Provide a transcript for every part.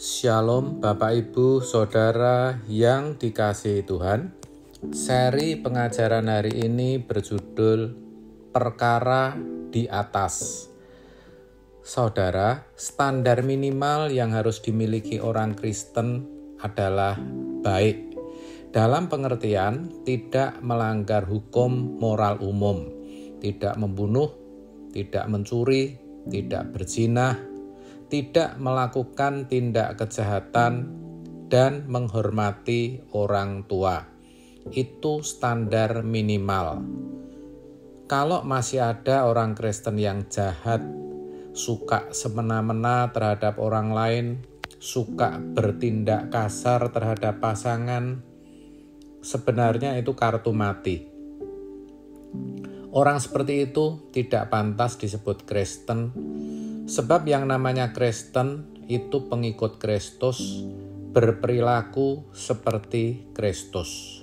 Shalom Bapak Ibu Saudara yang dikasihi Tuhan. Seri pengajaran hari ini berjudul Perkara di Atas. Saudara, standar minimal yang harus dimiliki orang Kristen adalah baik. Dalam pengertian tidak melanggar hukum moral umum, tidak membunuh, tidak mencuri, tidak berzina, tidak melakukan tindak kejahatan, dan menghormati orang tua. Itu standar minimal. Kalau masih ada orang Kristen yang jahat, suka semena-mena terhadap orang lain, suka bertindak kasar terhadap pasangan, sebenarnya itu kartu mati. Orang seperti itu tidak pantas disebut Kristen. Sebab yang namanya Kristen itu pengikut Kristus, berperilaku seperti Kristus.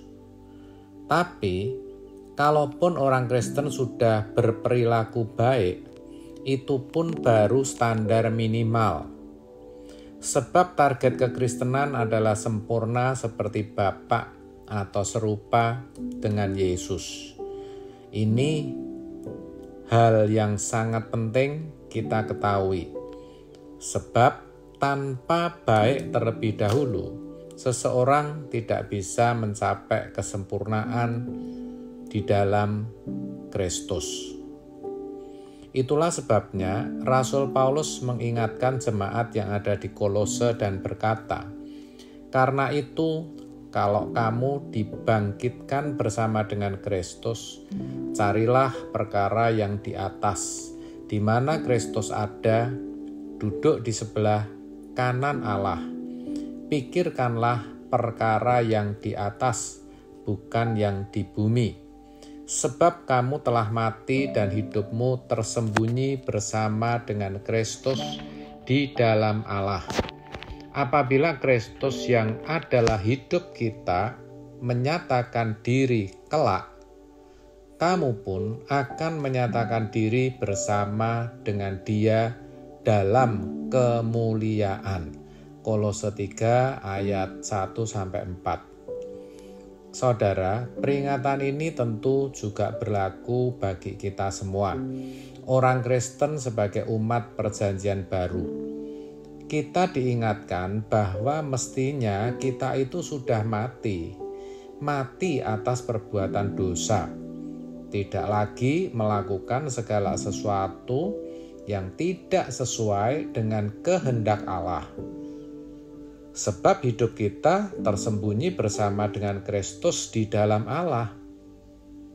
Tapi, kalaupun orang Kristen sudah berperilaku baik, itu pun baru standar minimal. Sebab target kekristenan adalah sempurna seperti Bapa atau serupa dengan Yesus. Ini hal yang sangat penting kita ketahui, sebab tanpa baik terlebih dahulu, seseorang tidak bisa mencapai kesempurnaan di dalam Kristus. Itulah sebabnya Rasul Paulus mengingatkan jemaat yang ada di Kolose dan berkata, "Karena itu, kalau kamu dibangkitkan bersama dengan Kristus, carilah perkara yang di atas, di mana Kristus ada, duduk di sebelah kanan Allah. Pikirkanlah perkara yang di atas, bukan yang di bumi. Sebab kamu telah mati dan hidupmu tersembunyi bersama dengan Kristus di dalam Allah. Apabila Kristus yang adalah hidup kita menyatakan diri kelak, kamu pun akan menyatakan diri bersama dengan Dia dalam kemuliaan." Kolose 3 ayat 1-4. Saudara, peringatan ini tentu juga berlaku bagi kita semua, orang Kristen sebagai umat perjanjian baru. Kita diingatkan bahwa mestinya kita itu sudah mati atas perbuatan dosa. Tidak lagi melakukan segala sesuatu yang tidak sesuai dengan kehendak Allah. Sebab hidup kita tersembunyi bersama dengan Kristus di dalam Allah.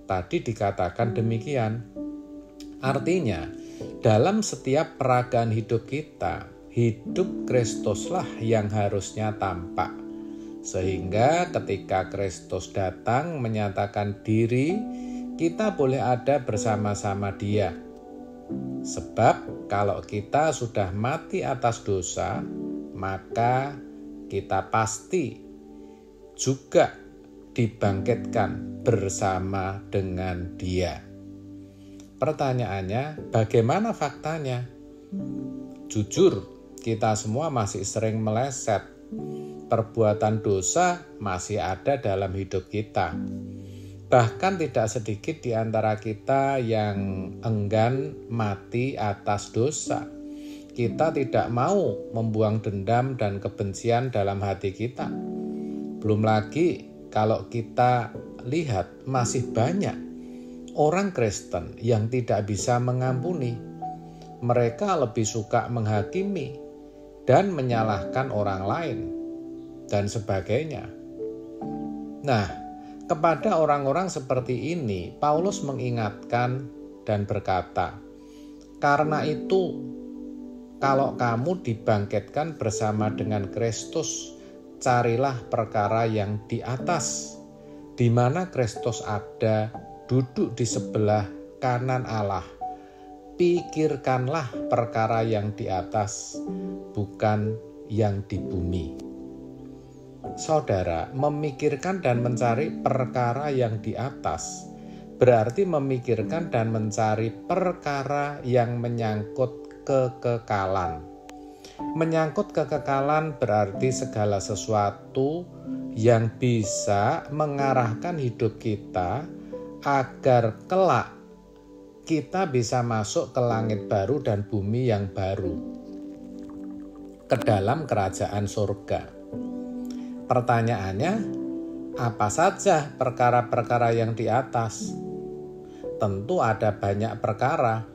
Tadi dikatakan demikian. Artinya, dalam setiap peragaan hidup kita, hidup Kristuslah yang harusnya tampak. Sehingga ketika Kristus datang menyatakan diri, kita boleh ada bersama-sama Dia. Sebab kalau kita sudah mati atas dosa, maka kita pasti juga dibangkitkan bersama dengan Dia. Pertanyaannya, bagaimana faktanya? Jujur, kita semua masih sering meleset. Perbuatan dosa masih ada dalam hidup kita. Bahkan tidak sedikit di antara kita yang enggan mati atas dosa. Kita tidak mau membuang dendam dan kebencian dalam hati kita. Belum lagi kalau kita lihat masih banyak orang Kristen yang tidak bisa mengampuni. Mereka lebih suka menghakimi dan menyalahkan orang lain dan sebagainya. Nah, kepada orang-orang seperti ini, Paulus mengingatkan dan berkata, "Karena itu, kalau kamu dibangkitkan bersama dengan Kristus, carilah perkara yang di atas, di mana Kristus ada, duduk di sebelah kanan Allah. Pikirkanlah perkara yang di atas, bukan yang di bumi." Saudara, memikirkan dan mencari perkara yang di atas berarti memikirkan dan mencari perkara yang menyangkut kekekalan. Menyangkut kekekalan berarti segala sesuatu yang bisa mengarahkan hidup kita agar kelak kita bisa masuk ke langit baru dan bumi yang baru, ke dalam kerajaan surga. Pertanyaannya, apa saja perkara-perkara yang di atas? Tentu ada banyak perkara.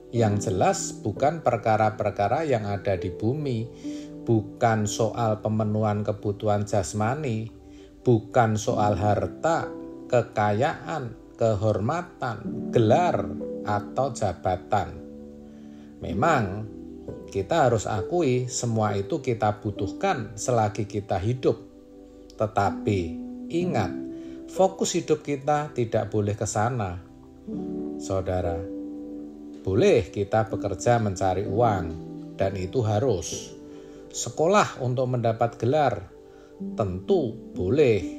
Yang jelas bukan perkara-perkara yang ada di bumi, bukan soal pemenuhan kebutuhan jasmani, bukan soal harta, kekayaan, kehormatan, gelar, atau jabatan. Memang kita harus akui semua itu kita butuhkan selagi kita hidup. Tetapi ingat, fokus hidup kita tidak boleh ke sana. Saudara, boleh kita bekerja mencari uang, dan itu harus. Sekolah untuk mendapat gelar, tentu boleh.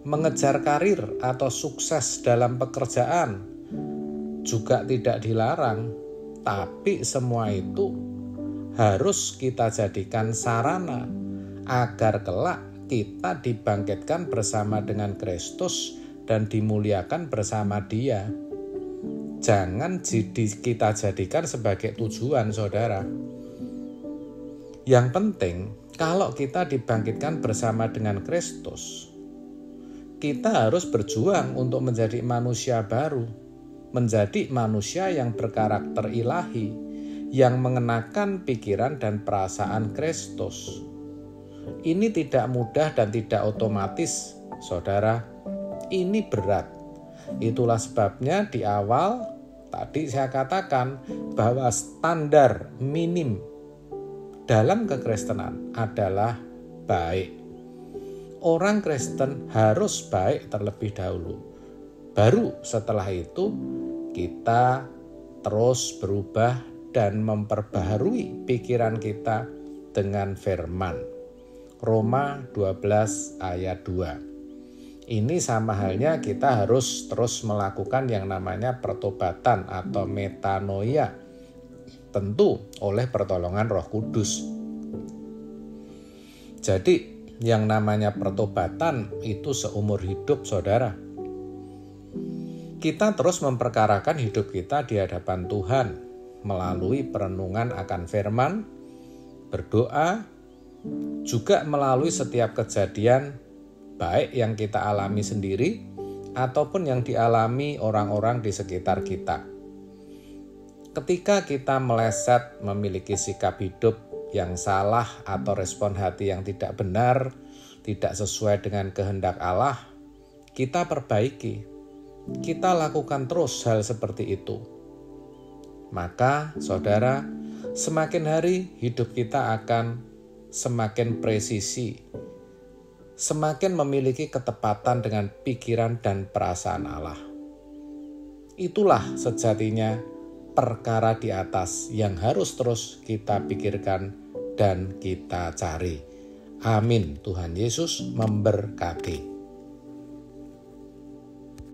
Mengejar karir atau sukses dalam pekerjaan juga tidak dilarang. Tapi semua itu harus kita jadikan sarana agar kelak kita dibangkitkan bersama dengan Kristus dan dimuliakan bersama Dia. Jangan kita jadikan sebagai tujuan, saudara. Yang penting, kalau kita dibangkitkan bersama dengan Kristus, kita harus berjuang untuk menjadi manusia baru, menjadi manusia yang berkarakter ilahi, yang mengenakan pikiran dan perasaan Kristus. Ini tidak mudah dan tidak otomatis, saudara. Ini berat. Itulah sebabnya di awal tadi saya katakan bahwa standar minim dalam kekristenan adalah baik. Orang Kristen harus baik terlebih dahulu. Baru setelah itu kita terus berubah dan memperbaharui pikiran kita dengan firman. Roma 12 ayat 2. Ini sama halnya kita harus terus melakukan yang namanya pertobatan atau metanoia, tentu oleh pertolongan Roh Kudus. Jadi yang namanya pertobatan itu seumur hidup, saudara. Kita terus memperkarakan hidup kita di hadapan Tuhan melalui perenungan akan firman, berdoa, juga melalui setiap kejadian baik yang kita alami sendiri ataupun yang dialami orang-orang di sekitar kita. Ketika kita meleset memiliki sikap hidup yang salah atau respon hati yang tidak benar, tidak sesuai dengan kehendak Allah, kita perbaiki. Kita lakukan terus hal seperti itu. Maka, saudara, semakin hari hidup kita akan semakin presisi, semakin memiliki ketepatan dengan pikiran dan perasaan Allah. Itulah sejatinya perkara di atas yang harus terus kita pikirkan dan kita cari. Amin. Tuhan Yesus memberkati.